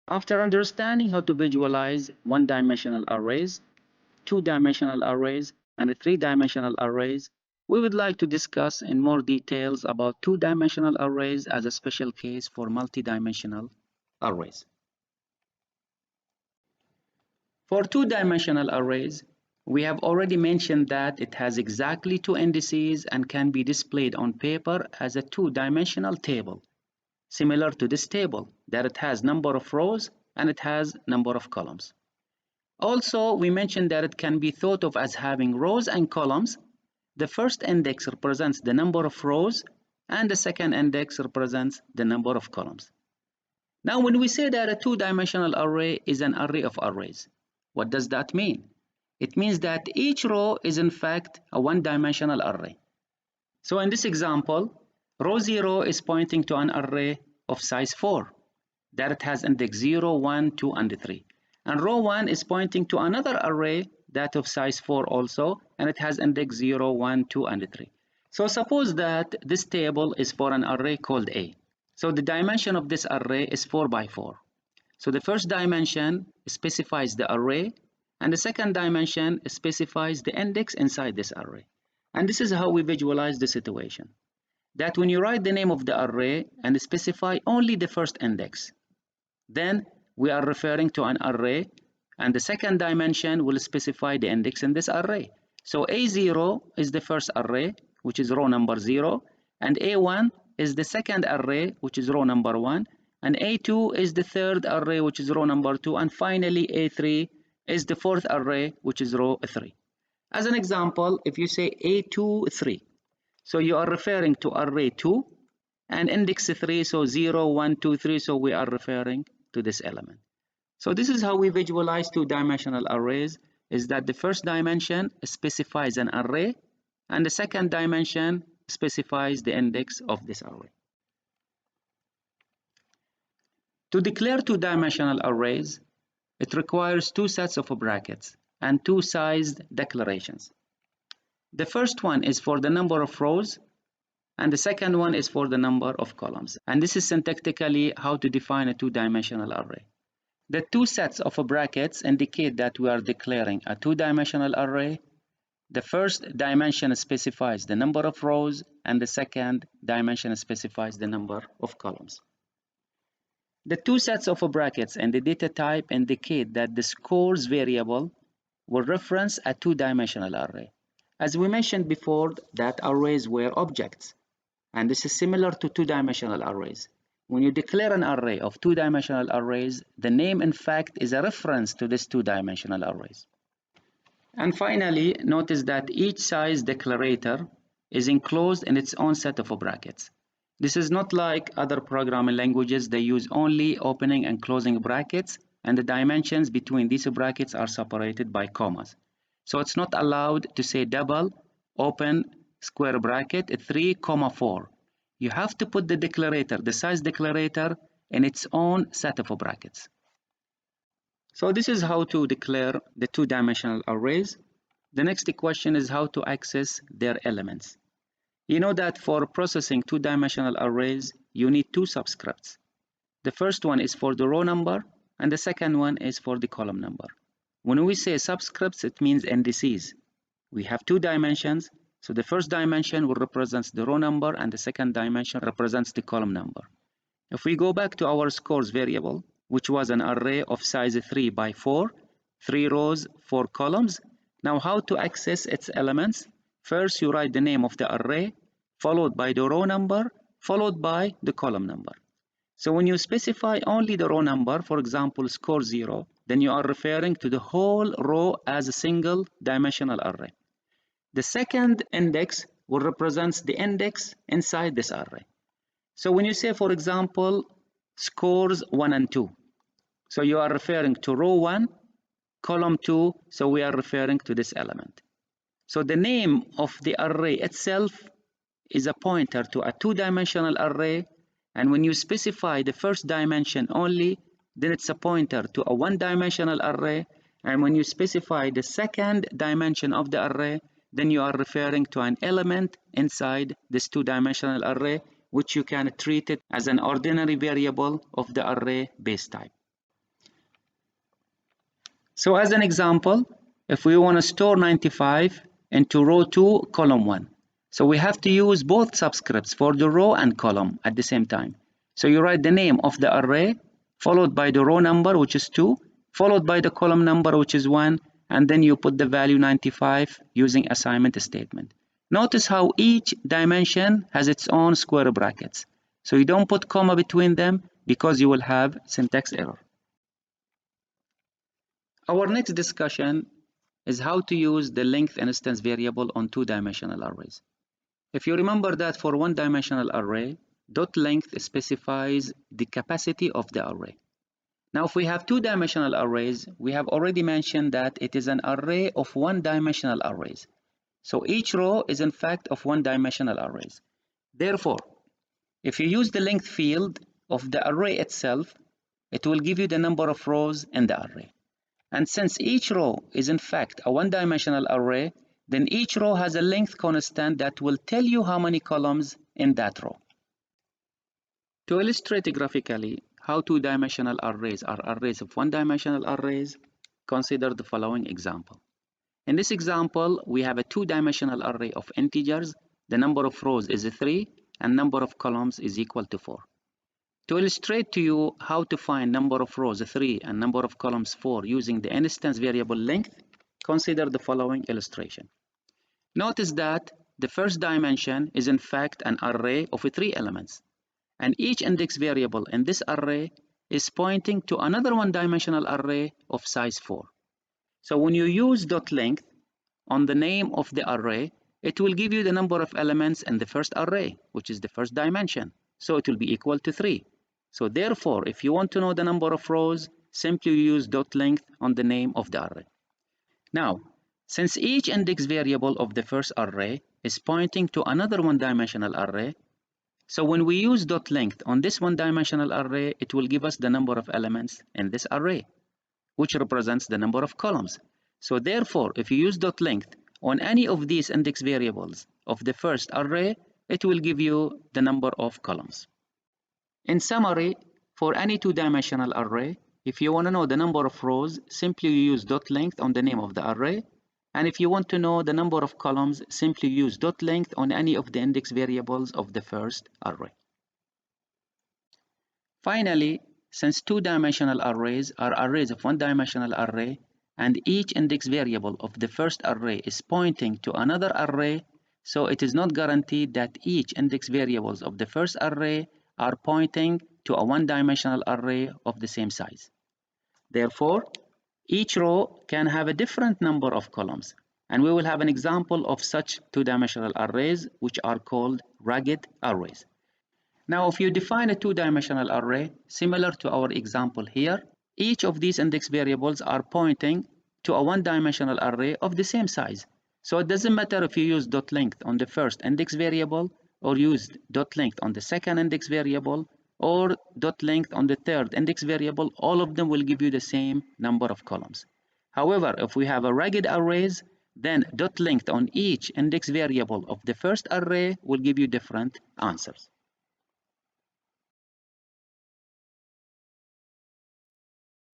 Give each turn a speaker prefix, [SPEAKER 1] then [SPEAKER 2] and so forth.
[SPEAKER 1] After understanding how to visualize one-dimensional arrays, two-dimensional arrays, and three-dimensional arrays, we would like to discuss in more details about two-dimensional arrays as a special case for multi-dimensional arrays. For two-dimensional arrays, we have already mentioned that it has exactly two indices and can be displayed on paper as a two-dimensional table, similar to this table, that it has number of rows and it has number of columns. Also, we mentioned that it can be thought of as having rows and columns. The first index represents the number of rows and the second index represents the number of columns. Now, when we say that a two-dimensional array is an array of arrays, what does that mean? It means that each row is in fact a one-dimensional array. So in this example, row 0 is pointing to an array of size 4, that it has index 0, 1, 2, and 3. And row 1 is pointing to another array, that of size 4 also, and it has index 0, 1, 2, and 3. So suppose that this table is for an array called A. So the dimension of this array is 4 by 4. So the first dimension specifies the array, and the second dimension specifies the index inside this array. And this is how we visualize the situation. That when you write the name of the array and specify only the first index, then we are referring to an array, and the second dimension will specify the index in this array. So A0 is the first array, which is row number 0, and A1 is the second array, which is row number 1, and A2 is the third array, which is row number 2, and finally A3 is the fourth array, which is row 3. As an example, if you say A2, 3, so you are referring to array 2 and index 3, so 0, 1, 2, 3, so we are referring to this element. So this is how we visualize two-dimensional arrays, is that the first dimension specifies an array and the second dimension specifies the index of this array. To declare two-dimensional arrays, it requires two sets of brackets and two sized declarations. The first one is for the number of rows, and the second one is for the number of columns. And this is syntactically how to define a two-dimensional array. The two sets of brackets indicate that we are declaring a two-dimensional array. The first dimension specifies the number of rows, and the second dimension specifies the number of columns. The two sets of brackets and the data type indicate that the scores variable will reference a two-dimensional array. As we mentioned before, that arrays were objects, and this is similar to two-dimensional arrays. When you declare an array of two-dimensional arrays, the name in fact is a reference to this two-dimensional arrays. And finally, notice that each size declarator is enclosed in its own set of brackets. This is not like other programming languages. They use only opening and closing brackets, and the dimensions between these brackets are separated by commas. So it's not allowed to say double, open, square bracket, 3, 4. You have to put the declarator, the size declarator, in its own set of brackets. So this is how to declare the two-dimensional arrays. The next question is how to access their elements. You know that for processing two-dimensional arrays, you need two subscripts. The first one is for the row number, and the second one is for the column number. When we say subscripts, it means indices. We have two dimensions, so the first dimension will represent the row number, and the second dimension represents the column number. If we go back to our scores variable, which was an array of size 3 by 4, 3 rows, 4 columns, now how to access its elements? First, you write the name of the array, followed by the row number, followed by the column number. So when you specify only the row number, for example, score 0, then you are referring to the whole row as a single dimensional array. The second index will represent the index inside this array. So when you say, for example, scores 1 and 2, so you are referring to row 1, column 2, so we are referring to this element. So the name of the array itself is a pointer to a two-dimensional array, and when you specify the first dimension only, then it's a pointer to a one-dimensional array, and when you specify the second dimension of the array, then you are referring to an element inside this two-dimensional array, which you can treat it as an ordinary variable of the array base type. So as an example, if we want to store 95 into row 2, column 1, so we have to use both subscripts for the row and column at the same time. So you write the name of the array, followed by the row number, which is 2, followed by the column number, which is 1, and then you put the value 95 using assignment statement. Notice how each dimension has its own square brackets. So you don't put comma between them because you will have syntax error. Our next discussion is how to use the length instance variable on two-dimensional arrays. If you remember that for one-dimensional array, dot length specifies the capacity of the array. Now, if we have two-dimensional arrays, we have already mentioned that it is an array of one-dimensional arrays. So each row is in fact of one-dimensional arrays. Therefore, if you use the length field of the array itself, it will give you the number of rows in the array. And since each row is in fact a one-dimensional array, then each row has a length constant that will tell you how many columns in that row. To illustrate graphically how two-dimensional arrays are arrays of one-dimensional arrays, consider the following example. In this example, we have a two-dimensional array of integers. The number of rows is 3 and number of columns is equal to 4. To illustrate to you how to find number of rows 3 and number of columns 4 using the instance variable length, consider the following illustration. Notice that the first dimension is in fact an array of 3 elements, and each index variable in this array is pointing to another one-dimensional array of size 4. So when you use dot length on the name of the array, it will give you the number of elements in the first array, which is the first dimension. So it will be equal to 3. So therefore, if you want to know the number of rows, simply use dot length on the name of the array. Now, since each index variable of the first array is pointing to another one-dimensional array, so when we use dot length on this one-dimensional array, it will give us the number of elements in this array, which represents the number of columns. So therefore, if you use dot length on any of these index variables of the first array, it will give you the number of columns. In summary, for any two-dimensional array, if you want to know the number of rows, simply use dot length on the name of the array. And if you want to know the number of columns, simply use dot length on any of the index variables of the first array. Finally, since two-dimensional arrays are arrays of one-dimensional array, and each index variable of the first array is pointing to another array, so it is not guaranteed that each index variables of the first array are pointing to a one-dimensional array of the same size. Therefore, each row can have a different number of columns, and we will have an example of such two-dimensional arrays, which are called ragged arrays. Now, if you define a two-dimensional array similar to our example here, each of these index variables are pointing to a one-dimensional array of the same size. So it doesn't matter if you use dot length on the first index variable, or use dot length on the second index variable, or dot length on the third index variable, all of them will give you the same number of columns. However, if we have a ragged arrays, then dot length on each index variable of the first array will give you different answers.